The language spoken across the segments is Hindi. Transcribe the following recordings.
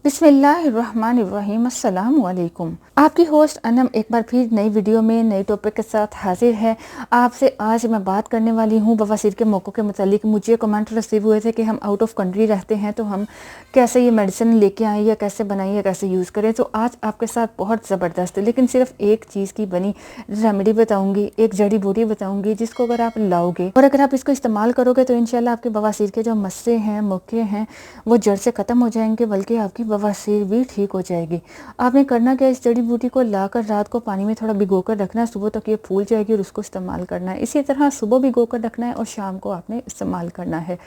बिस्मिल्लाहिर्रहमानिर्रहीम अस्सलाम वालेकुम। आपकी होस्ट अनम एक बार फिर नई वीडियो में नई टॉपिक के साथ हाजिर है। आपसे आज मैं बात करने वाली हूँ बवासीर के मौक़ों के मुतालिक। मुझे कमेंट रिसीव हुए थे कि हम आउट ऑफ कंट्री रहते हैं तो हम कैसे ये मेडिसिन लेके आएँ या कैसे बनाएं या कैसे यूज़ करें। तो आज आपके साथ बहुत ज़बरदस्त लेकिन सिर्फ एक चीज़ की बनी रेमेडी बताऊँगी, एक जड़ी बूटी बताऊँगी जिसको अगर आप लाओगे और अगर आप इसको इस्तेमाल करोगे तो इंशाल्लाह आपके बवासीर के जो मस्से हैं, मौके हैं, वो जड़ से ख़त्म हो जाएंगे, बल्कि आपकी बवासीर भी ठीक हो जाएगी। आपने करना क्या, इस जड़ी बूटी को लाकर रात को पानी में थोड़ा भिगो कर रखना है, सुबह तक ये फूल जाएगी और उसको इस्तेमाल करना है। इसी तरह सुबह भिगो कर रखना है और शाम को आपने इस्तेमाल करना है।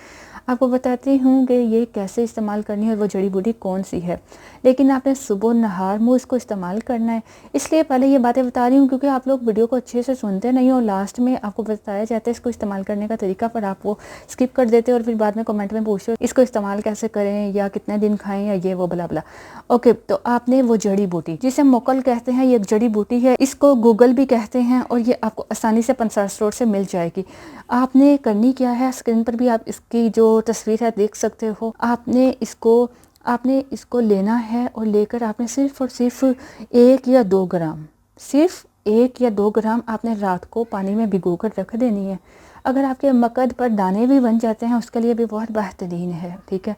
आपको बताती हूँ कि ये कैसे इस्तेमाल करनी है और वो जड़ी बूटी कौन सी है। लेकिन आपने सुबह नहार मुँह इसको इस्तेमाल करना है। इसलिए पहले ये बातें बता रही हूँ क्योंकि आप लोग वीडियो को अच्छे से सुनते नहीं हो, लास्ट में आपको बताया जाता है इसको इस्तेमाल करने का तरीका, पर आप वो स्किप कर देते हो और फिर बाद में कमेंट में पूछते हो इसको इस्तेमाल कैसे करें या कितने दिन खाएं या ये वो बला बला। ओके, तो आपने वो जड़ी बूटी जिसे मोकल कहते हैं, ये एक जड़ी बूटी है, इसको गूगल भी कहते हैं और ये आपको आसानी से पंसार स्टोर से मिल जाएगी। आपने करनी क्या है, स्क्रीन पर भी आप इसकी जो तस्वीर है देख सकते हो। आपने इसको लेना है और लेकर आपने सिर्फ और सिर्फ 1 या 2 ग्राम, सिर्फ 1 या 2 ग्राम आपने रात को पानी में भिगो कर रख देनी है। अगर आपके मकद पर दाने भी बन जाते हैं उसके लिए भी बहुत बेहतरीन है। ठीक है,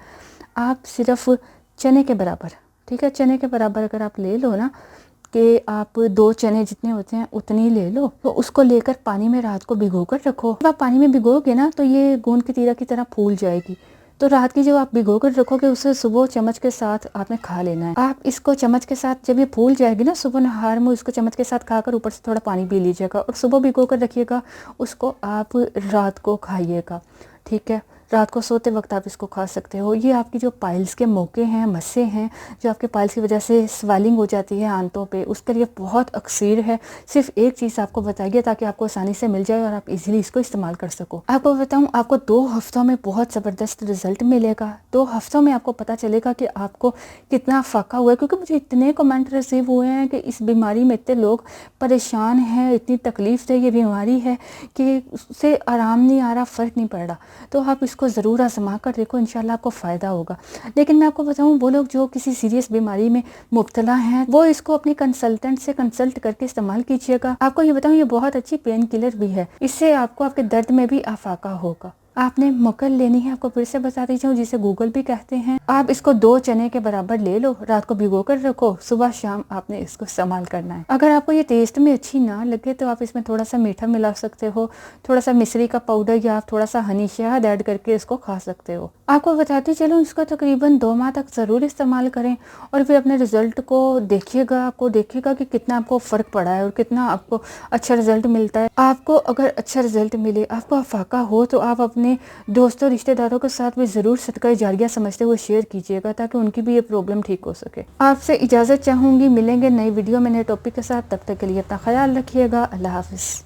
आप सिर्फ चने के बराबर, ठीक है, चने के बराबर अगर आप ले लो ना, कि आप 2 चने जितने होते हैं उतनी ले लो, तो उसको लेकर पानी में रात को भिगो कर रखो। जब आप पानी में भिगोगे ना तो ये गोंद की तीरा की तरह फूल जाएगी। तो रात की जब आप भिगो कर रखोगे उसे सुबह चम्मच के साथ आपने खा लेना है। आप इसको चम्मच के साथ जब ये फूल जाएगी ना, सुबह नहार में इसको चम्मच के साथ खाकर ऊपर से थोड़ा पानी पी लीजिएगा और सुबह भिगो कर रखिएगा, उसको आप रात को खाइएगा। ठीक है, रात को सोते वक्त आप इसको खा सकते हो। ये आपकी जो पाइल्स के मौके हैं, मस्से हैं, जो आपके पाइल्स की वजह से स्वेलिंग हो जाती है आंतों पे, उसके लिए बहुत अक्सीर है। सिर्फ एक चीज़ आपको बताइए ताकि आपको आसानी से मिल जाए और आप इजीली इसको इस्तेमाल कर सको। आपको बताऊं, आपको 2 हफ्तों में बहुत ज़बरदस्त रिजल्ट मिलेगा। 2 हफ्तों में आपको पता चलेगा कि आपको कितना फ़ाका हुआ है, क्योंकि मुझे इतने कमेंट रिसीव हुए हैं कि इस बीमारी में इतने लोग परेशान हैं, इतनी तकलीफ से ये बीमारी है कि उससे आराम नहीं आ रहा, फ़र्क नहीं पड़ रहा। तो आप इसको ज़रूर आजमा कर देखो, इंशाल्लाह आपको फ़ायदा होगा। लेकिन मैं आपको बताऊं, वो लोग जो किसी सीरियस बीमारी में मुब्तला हैं वो इसको अपने कंसल्टेंट से कंसल्ट करके इस्तेमाल कीजिएगा। आपको ये बताऊं, ये बहुत अच्छी पेन किलर भी है, इससे आपको आपके दर्द में भी आफाका होगा। आपने मोकल लेनी है, आपको फिर से बता दीजिए, जिसे गूगल भी कहते हैं। आप इसको 2 चने के बराबर ले लो, रात को भिगो कर रखो, सुबह शाम आपने इसको इस्तेमाल करना है। अगर आपको ये टेस्ट में अच्छी ना लगे तो आप इसमें थोड़ा सा मीठा मिला सकते हो, थोड़ा सा मिश्री का पाउडर या आप थोड़ा सा हनी शहद ऐड करके इसको खा सकते हो। आपको बताती चलो, इसको तकरीबन 2 माह तक ज़रूर इस्तेमाल करें और फिर अपने रिजल्ट को देखिएगा। आपको देखिएगा कि कितना आपको फ़र्क पड़ा है और कितना आपको अच्छा रिजल्ट मिलता है। आपको अगर अच्छा रिजल्ट मिले, आपको अफाका हो, तो आप अपने दोस्तों रिश्तेदारों के साथ भी ज़रूर सदका जारिया समझते हुए शेयर कीजिएगा ताकि उनकी भी ये प्रॉब्लम ठीक हो सके। आपसे इजाज़त चाहूँगी, मिलेंगे नई वीडियो में नए टॉपिक के साथ। तब तक के लिए अपना ख्याल रखिएगा। अल्लाह हाफ़िज़।